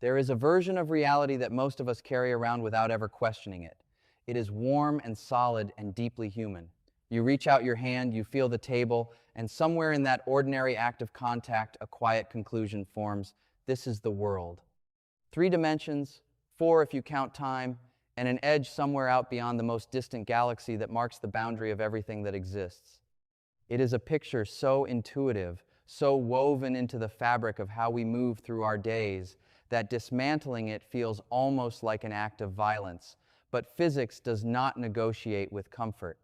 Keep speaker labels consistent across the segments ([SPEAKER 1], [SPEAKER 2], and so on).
[SPEAKER 1] There is a version of reality that most of us carry around without ever questioning it. It is warm and solid and deeply human. You reach out your hand, you feel the table, and somewhere in that ordinary act of contact, a quiet conclusion forms. This is the world. 3 dimensions, 4 if you count time, and an edge somewhere out beyond the most distant galaxy that marks the boundary of everything that exists. It is a picture so intuitive, so woven into the fabric of how we move through our days, that dismantling it feels almost like an act of violence. But physics does not negotiate with comfort.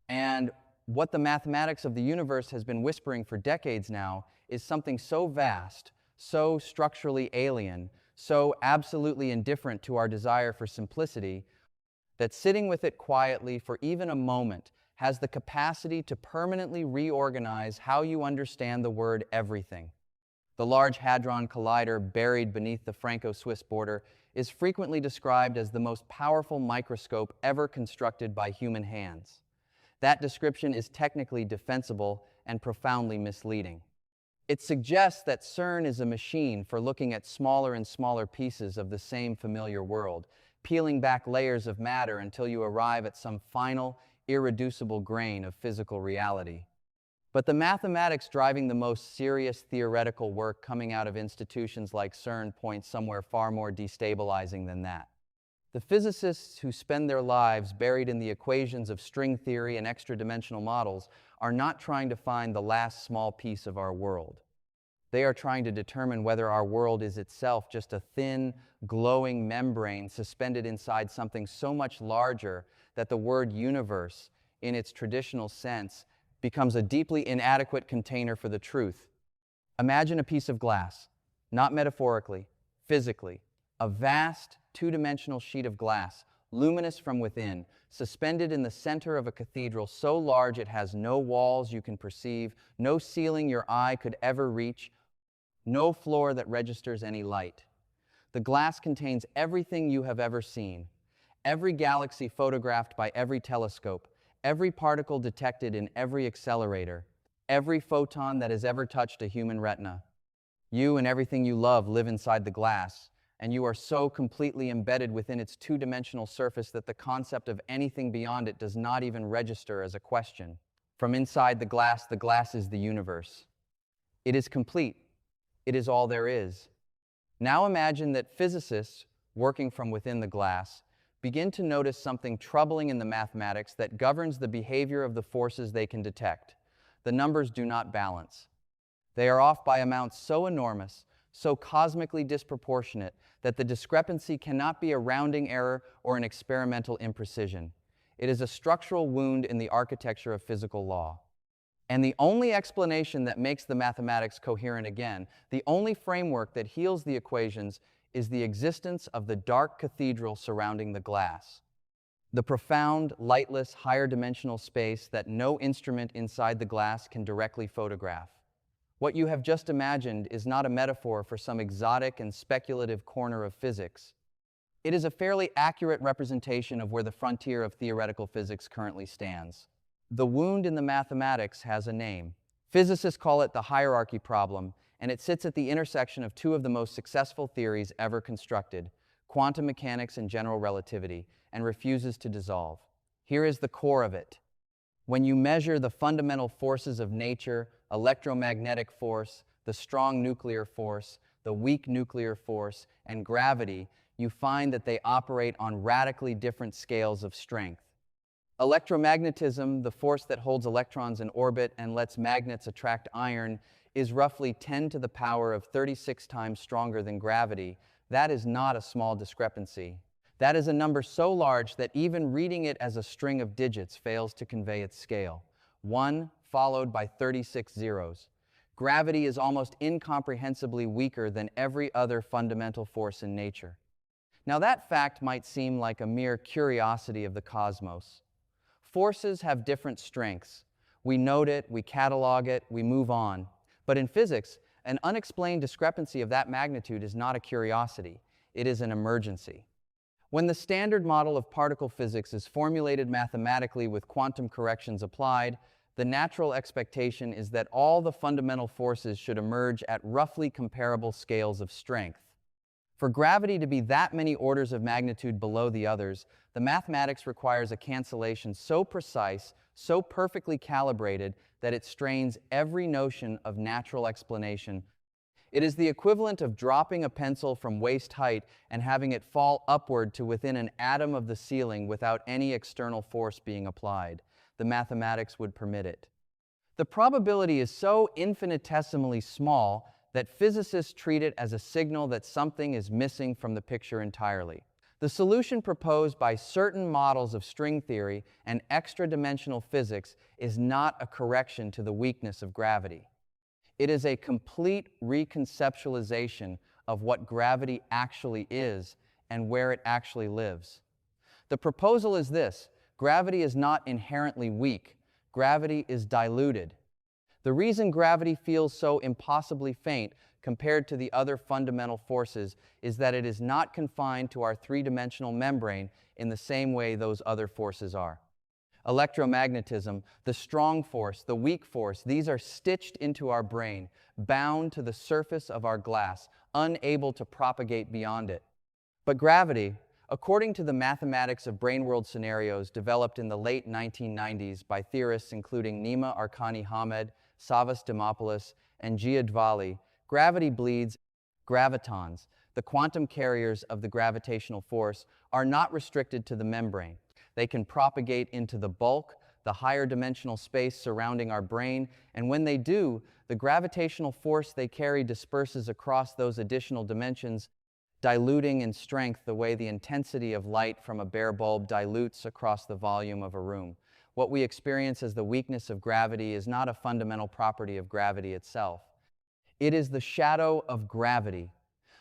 [SPEAKER 1] And what the mathematics of the universe has been whispering for decades now is something so vast, so structurally alien, so absolutely indifferent to our desire for simplicity, that sitting with it quietly for even a moment has the capacity to permanently reorganize how you understand the word everything. The Large Hadron Collider, buried beneath the Franco-Swiss border, is frequently described as the most powerful microscope ever constructed by human hands. That description is technically defensible and profoundly misleading. It suggests that CERN is a machine for looking at smaller and smaller pieces of the same familiar world, peeling back layers of matter until you arrive at some final, irreducible grain of physical reality. But the mathematics driving the most serious theoretical work coming out of institutions like CERN points somewhere far more destabilizing than that. The physicists who spend their lives buried in the equations of string theory and extra-dimensional models are not trying to find the last small piece of our world. They are trying to determine whether our world is itself just a thin, glowing membrane suspended inside something so much larger that the word universe, in its traditional sense, becomes a deeply inadequate container for the truth. Imagine a piece of glass, not metaphorically, physically, a vast, 2-dimensional sheet of glass, luminous from within, suspended in the center of a cathedral so large it has no walls you can perceive, no ceiling your eye could ever reach, no floor that registers any light. The glass contains everything you have ever seen, every galaxy photographed by every telescope, every particle detected in every accelerator, every photon that has ever touched a human retina. You and everything you love live inside the glass, and you are so completely embedded within its 2-dimensional surface that the concept of anything beyond it does not even register as a question. From inside the glass is the universe. It is complete. It is all there is. Now imagine that physicists, working from within the glass, begin to notice something troubling in the mathematics that governs the behavior of the forces they can detect. The numbers do not balance. They are off by amounts so enormous, so cosmically disproportionate, that the discrepancy cannot be a rounding error or an experimental imprecision. It is a structural wound in the architecture of physical law. And the only explanation that makes the mathematics coherent again, the only framework that heals the equations, is the existence of the dark cathedral surrounding the glass. The profound, lightless, higher dimensional space that no instrument inside the glass can directly photograph. What you have just imagined is not a metaphor for some exotic and speculative corner of physics. It is a fairly accurate representation of where the frontier of theoretical physics currently stands. The wound in the mathematics has a name. Physicists call it the hierarchy problem, and it sits at the intersection of 2 of the most successful theories ever constructed, quantum mechanics and general relativity, and refuses to dissolve. Here is the core of it. When you measure the fundamental forces of nature, electromagnetic force, the strong nuclear force, the weak nuclear force, and gravity, you find that they operate on radically different scales of strength. Electromagnetism, the force that holds electrons in orbit and lets magnets attract iron, is roughly 10 to the power of 36 times stronger than gravity. That is not a small discrepancy. That is a number so large that even reading it as a string of digits fails to convey its scale. 1 followed by 36 zeros. Gravity is almost incomprehensibly weaker than every other fundamental force in nature. Now that fact might seem like a mere curiosity of the cosmos. Forces have different strengths. We note it, we catalog it, we move on. But in physics, an unexplained discrepancy of that magnitude is not a curiosity. It is an emergency. When the standard model of particle physics is formulated mathematically with quantum corrections applied, the natural expectation is that all the fundamental forces should emerge at roughly comparable scales of strength. For gravity to be that many orders of magnitude below the others, the mathematics requires a cancellation so precise, so perfectly calibrated, that it strains every notion of natural explanation. It is the equivalent of dropping a pencil from waist height and having it fall upward to within an atom of the ceiling without any external force being applied. The mathematics would permit it. The probability is so infinitesimally small that physicists treat it as a signal that something is missing from the picture entirely. The solution proposed by certain models of string theory and extra-dimensional physics is not a correction to the weakness of gravity. It is a complete reconceptualization of what gravity actually is and where it actually lives. The proposal is this: gravity is not inherently weak. Gravity is diluted. The reason gravity feels so impossibly faint compared to the other fundamental forces is that it is not confined to our three-dimensional membrane in the same way those other forces are. Electromagnetism, the strong force, the weak force, these are stitched into our brain, bound to the surface of our glass, unable to propagate beyond it. But gravity, according to the mathematics of braneworld scenarios developed in the late 1990s by theorists including Nima Arkani-Hamed, Savas Dimopoulos, and Gia Dvali, gravity bleeds. Gravitons, the quantum carriers of the gravitational force, are not restricted to the membrane. They can propagate into the bulk, the higher dimensional space surrounding our brain, and when they do, the gravitational force they carry disperses across those additional dimensions, diluting in strength the way the intensity of light from a bare bulb dilutes across the volume of a room. What we experience as the weakness of gravity is not a fundamental property of gravity itself. It is the shadow of gravity,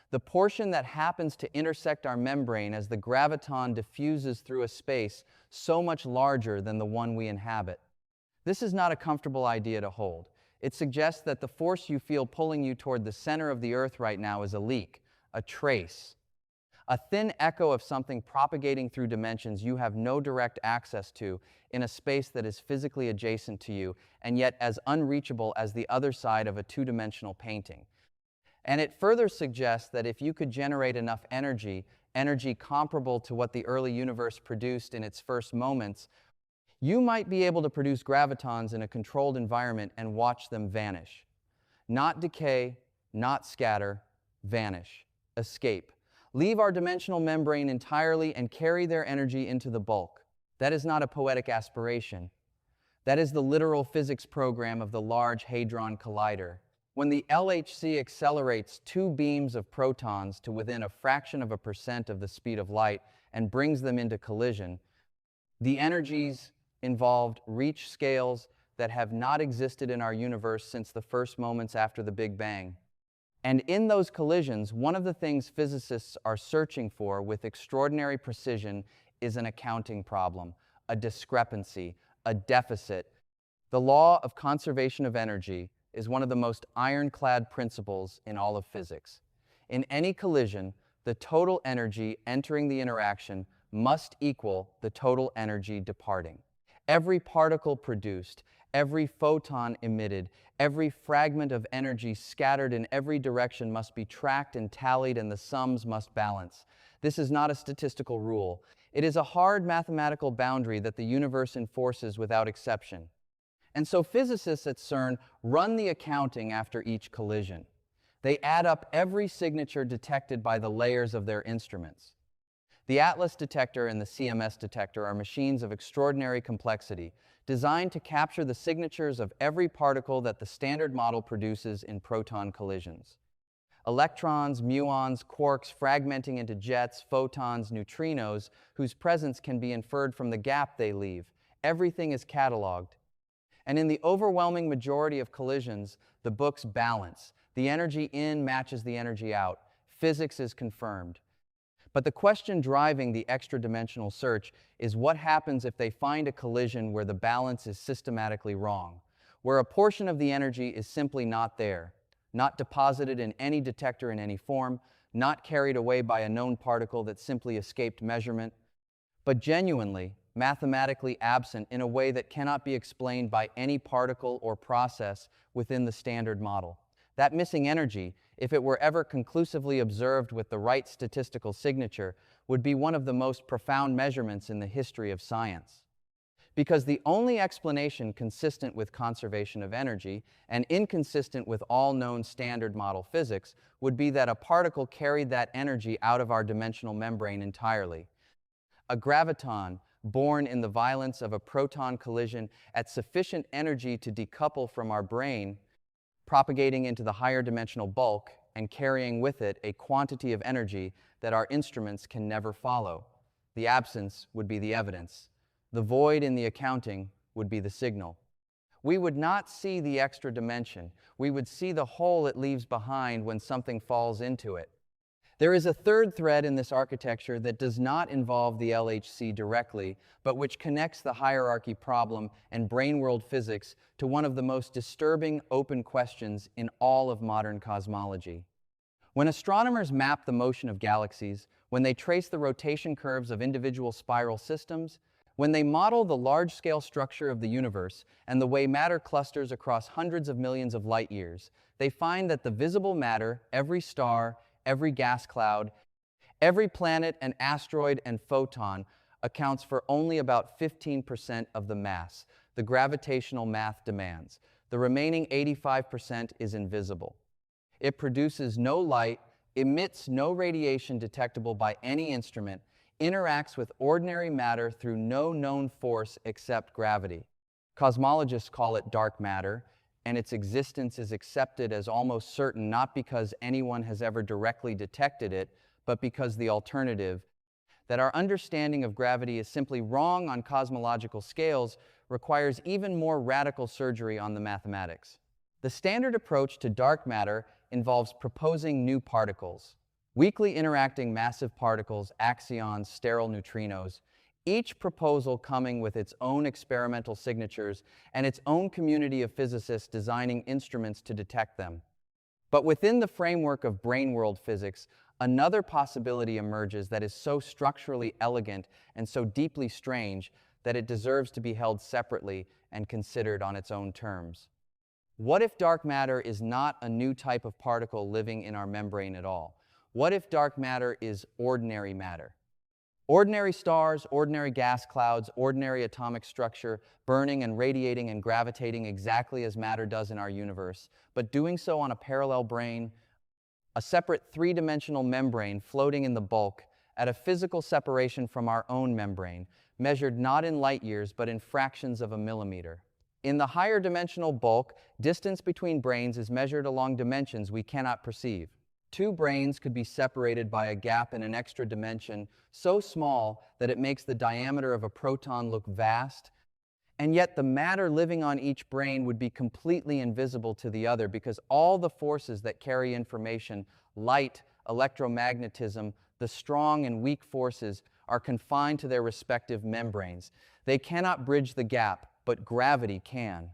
[SPEAKER 1] the portion that happens to intersect our membrane as the graviton diffuses through a space so much larger than the one we inhabit. This is not a comfortable idea to hold. It suggests that the force you feel pulling you toward the center of the Earth right now is a leak, a trace, a thin echo of something propagating through dimensions you have no direct access to in a space that is physically adjacent to you and yet as unreachable as the other side of a two-dimensional painting. And it further suggests that if you could generate enough energy comparable to what the early universe produced in its first moments, you might be able to produce gravitons in a controlled environment and watch them vanish. Not decay, not scatter, vanish, escape. Leave our dimensional membrane entirely and carry their energy into the bulk. That is not a poetic aspiration. That is the literal physics program of the Large Hadron Collider. When the LHC accelerates two beams of protons to within a fraction of a percent of the speed of light and brings them into collision, the energies involved reach scales that have not existed in our universe since the first moments after the Big Bang. And in those collisions, one of the things physicists are searching for with extraordinary precision is an accounting problem, a discrepancy, a deficit. The law of conservation of energy is one of the most ironclad principles in all of physics. In any collision, the total energy entering the interaction must equal the total energy departing. Every particle produced, every photon emitted, every fragment of energy scattered in every direction must be tracked and tallied, and the sums must balance. This is not a statistical rule. It is a hard mathematical boundary that the universe enforces without exception. And so physicists at CERN run the accounting after each collision. They add up every signature detected by the layers of their instruments. The Atlas detector and the CMS detector are machines of extraordinary complexity, designed to capture the signatures of every particle that the standard model produces in proton collisions. Electrons, muons, quarks fragmenting into jets, photons, neutrinos, whose presence can be inferred from the gap they leave. Everything is cataloged. And in the overwhelming majority of collisions, the books balance. The energy in matches the energy out. Physics is confirmed. But the question driving the extra-dimensional search is what happens if they find a collision where the balance is systematically wrong, where a portion of the energy is simply not there, not deposited in any detector in any form, not carried away by a known particle that simply escaped measurement, but genuinely, mathematically absent in a way that cannot be explained by any particle or process within the standard model. That missing energy, if it were ever conclusively observed with the right statistical signature, would be one of the most profound measurements in the history of science. Because the only explanation consistent with conservation of energy and inconsistent with all known standard model physics would be that a particle carried that energy out of our dimensional membrane entirely. A graviton, born in the violence of a proton collision at sufficient energy to decouple from our brain, propagating into the higher dimensional bulk and carrying with it a quantity of energy that our instruments can never follow. The absence would be the evidence. The void in the accounting would be the signal. We would not see the extra dimension. We would see the hole it leaves behind when something falls into it. There is a third thread in this architecture that does not involve the LHC directly, but which connects the hierarchy problem and braneworld physics to one of the most disturbing open questions in all of modern cosmology. When astronomers map the motion of galaxies, when they trace the rotation curves of individual spiral systems, when they model the large-scale structure of the universe and the way matter clusters across hundreds of millions of light years, they find that the visible matter, every star, every gas cloud, every planet and asteroid and photon accounts for only about 15% of the mass the gravitational math demands. The remaining 85% is invisible. It produces no light, emits no radiation detectable by any instrument, interacts with ordinary matter through no known force except gravity. Cosmologists call it dark matter, and its existence is accepted as almost certain not because anyone has ever directly detected it, but because the alternative, that our understanding of gravity is simply wrong on cosmological scales, requires even more radical surgery on the mathematics. The standard approach to dark matter involves proposing new particles, weakly interacting massive particles, axions, sterile neutrinos, each proposal coming with its own experimental signatures and its own community of physicists designing instruments to detect them. But within the framework of braneworld physics, another possibility emerges that is so structurally elegant and so deeply strange that it deserves to be held separately and considered on its own terms. What if dark matter is not a new type of particle living in our membrane at all? What if dark matter is ordinary matter? Ordinary stars, ordinary gas clouds, ordinary atomic structure, burning and radiating and gravitating exactly as matter does in our universe, but doing so on a parallel brane, a separate three-dimensional membrane floating in the bulk at a physical separation from our own membrane, measured not in light years but in fractions of a millimeter. In the higher dimensional bulk, distance between branes is measured along dimensions we cannot perceive. Two branes could be separated by a gap in an extra dimension so small that it makes the diameter of a proton look vast, and yet the matter living on each brane would be completely invisible to the other because all the forces that carry information, light, electromagnetism, the strong and weak forces, are confined to their respective membranes. They cannot bridge the gap, but gravity can.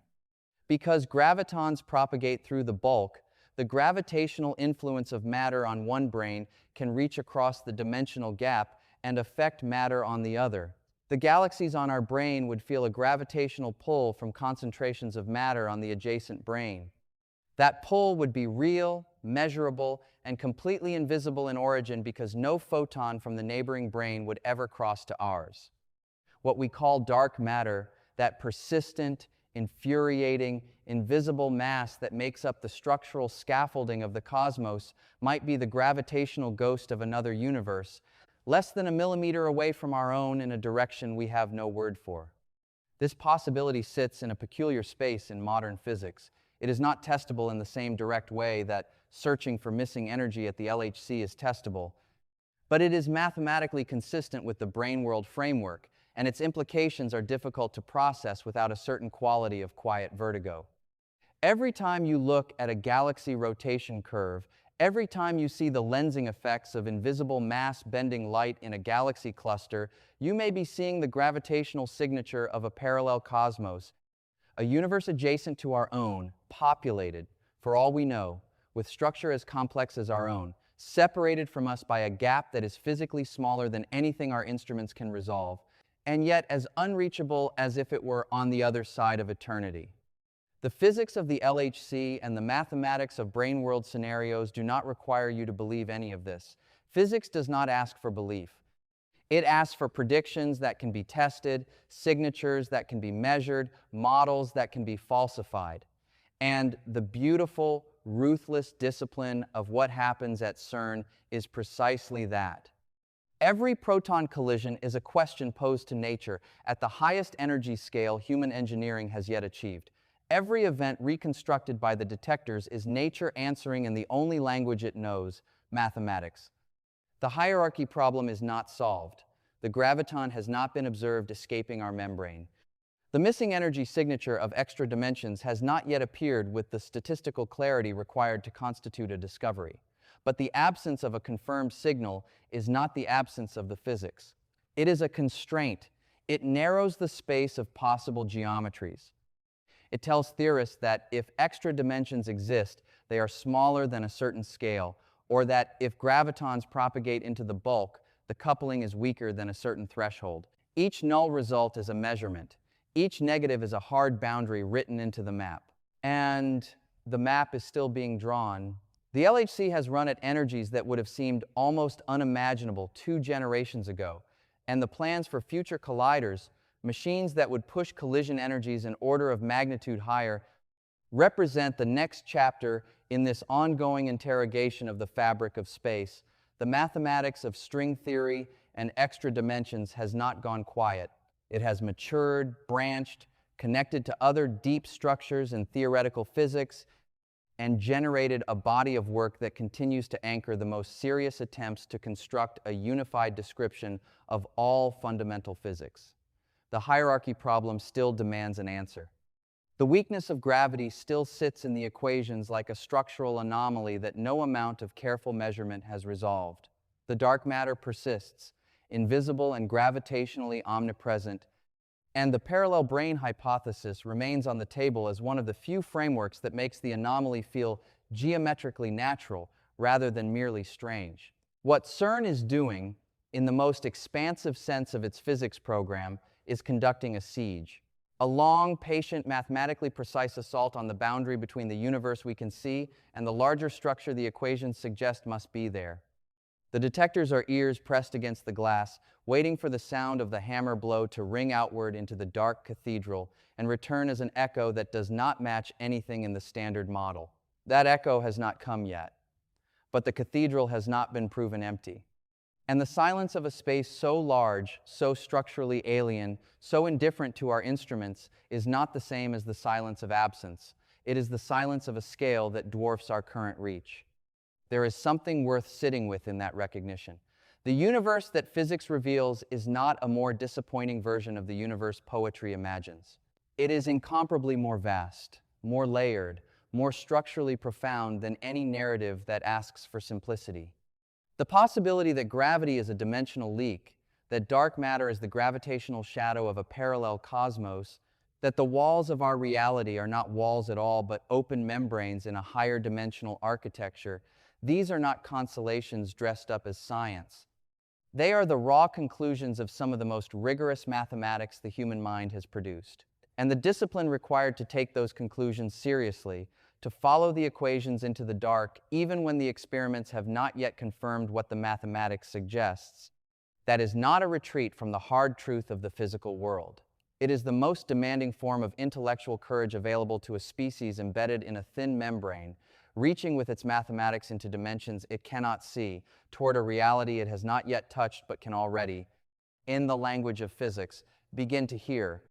[SPEAKER 1] Because gravitons propagate through the bulk, the gravitational influence of matter on one brane can reach across the dimensional gap and affect matter on the other. The galaxies on our brane would feel a gravitational pull from concentrations of matter on the adjacent brane. That pull would be real, measurable, and completely invisible in origin because no photon from the neighboring brane would ever cross to ours. What we call dark matter, that persistent, infuriating, invisible mass that makes up the structural scaffolding of the cosmos, might be the gravitational ghost of another universe, less than a millimeter away from our own in a direction we have no word for. This possibility sits in a peculiar space in modern physics. It is not testable in the same direct way that searching for missing energy at the LHC is testable, but it is mathematically consistent with the braneworld framework, and its implications are difficult to process without a certain quality of quiet vertigo. Every time you look at a galaxy rotation curve, every time you see the lensing effects of invisible mass bending light in a galaxy cluster, you may be seeing the gravitational signature of a parallel cosmos, a universe adjacent to our own, populated, for all we know, with structure as complex as our own, separated from us by a gap that is physically smaller than anything our instruments can resolve, and yet as unreachable as if it were on the other side of eternity. The physics of the LHC and the mathematics of braneworld scenarios do not require you to believe any of this. Physics does not ask for belief. It asks for predictions that can be tested, signatures that can be measured, models that can be falsified. And the beautiful, ruthless discipline of what happens at CERN is precisely that. Every proton collision is a question posed to nature at the highest energy scale human engineering has yet achieved. Every event reconstructed by the detectors is nature answering in the only language it knows, mathematics. The hierarchy problem is not solved. The graviton has not been observed escaping our membrane. The missing energy signature of extra dimensions has not yet appeared with the statistical clarity required to constitute a discovery. But the absence of a confirmed signal is not the absence of the physics. It is a constraint. It narrows the space of possible geometries. It tells theorists that if extra dimensions exist, they are smaller than a certain scale, or that if gravitons propagate into the bulk, the coupling is weaker than a certain threshold. Each null result is a measurement. Each negative is a hard boundary written into the map. And the map is still being drawn. The LHC has run at energies that would have seemed almost unimaginable 2 generations ago, and the plans for future colliders, machines that would push collision energies an order of magnitude higher, represent the next chapter in this ongoing interrogation of the fabric of space. The mathematics of string theory and extra dimensions has not gone quiet. It has matured, branched, connected to other deep structures in theoretical physics, and generated a body of work that continues to anchor the most serious attempts to construct a unified description of all fundamental physics. The hierarchy problem still demands an answer. The weakness of gravity still sits in the equations like a structural anomaly that no amount of careful measurement has resolved. The dark matter persists, invisible and gravitationally omnipresent, and the parallel brane hypothesis remains on the table as one of the few frameworks that makes the anomaly feel geometrically natural rather than merely strange. What CERN is doing, in the most expansive sense of its physics program, is conducting a siege. A long, patient, mathematically precise assault on the boundary between the universe we can see and the larger structure the equations suggest must be there. The detectors are ears pressed against the glass, waiting for the sound of the hammer blow to ring outward into the dark cathedral and return as an echo that does not match anything in the standard model. That echo has not come yet, but the cathedral has not been proven empty. And the silence of a space so large, so structurally alien, so indifferent to our instruments is not the same as the silence of absence. It is the silence of a scale that dwarfs our current reach. There is something worth sitting with in that recognition. The universe that physics reveals is not a more disappointing version of the universe poetry imagines. It is incomparably more vast, more layered, more structurally profound than any narrative that asks for simplicity. The possibility that gravity is a dimensional leak, that dark matter is the gravitational shadow of a parallel cosmos, that the walls of our reality are not walls at all but open membranes in a higher dimensional architecture, these are not consolations dressed up as science. They are the raw conclusions of some of the most rigorous mathematics the human mind has produced. And the discipline required to take those conclusions seriously, to follow the equations into the dark even when the experiments have not yet confirmed what the mathematics suggests, that is not a retreat from the hard truth of the physical world. It is the most demanding form of intellectual courage available to a species embedded in a thin membrane, reaching with its mathematics into dimensions it cannot see, toward a reality it has not yet touched but can already, in the language of physics, begin to hear.